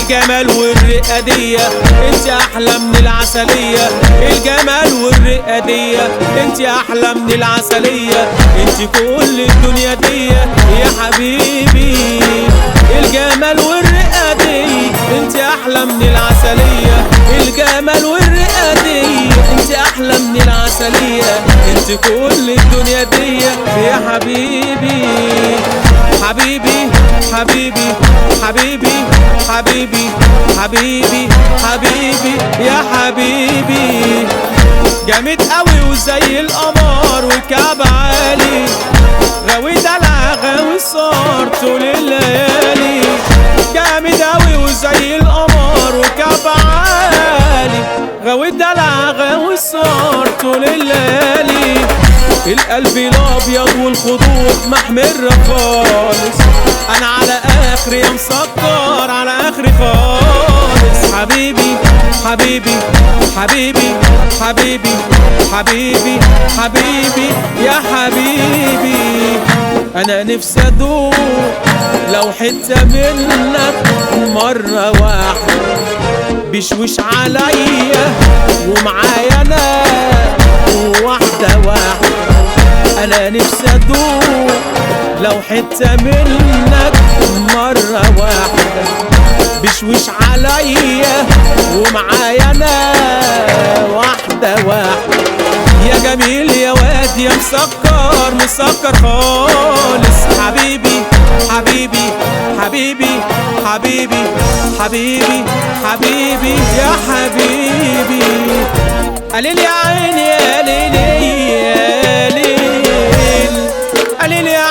الجمال والرقة دي انت احلى من العسلية. الجمال والرقة دي انت احلى من العسلية. انت كل الدنيا دي يا حبيبي. الجمال والرقة دي انت احلى من العسلية. الجمال والرقة دي انت احلى من العسلية. انت كل الدنيا دي يا حبيبي. حبيبي حبيبي حبيبي حبيبي حبيبي حبيبي يا حبيبي. جامد قوي وزي القمر وكعب عالي، غاوي دلع غاوي صار طول الليالي. جامد قوي وزي القمر وكعب عالي، غاوي دلع غاوي صار طول الليالي. القلب الابيض والخدود محمر خالص، انا على اخري يا مسكر على اخري خالص. حبيبي حبيبي حبيبي حبيبي حبيبي حبيبي يا حبيبي. انا نفسي ادوق لو حتة منك مرة واحدة، بشوش عليا ومعايا انا واحدة واحدة. انا نفسي ادوق لو حتة منك مرة واحدة، بشوش عليا ومعايا انا واحدة واحدة. يا جميل يا واد يا مسكر مسكر خالص. حبيبي حبيبي حبيبي حبيبي حبيبي حبيبي يا حبيبي. قليل يا عيني يا ليل يا ليل، قليل يا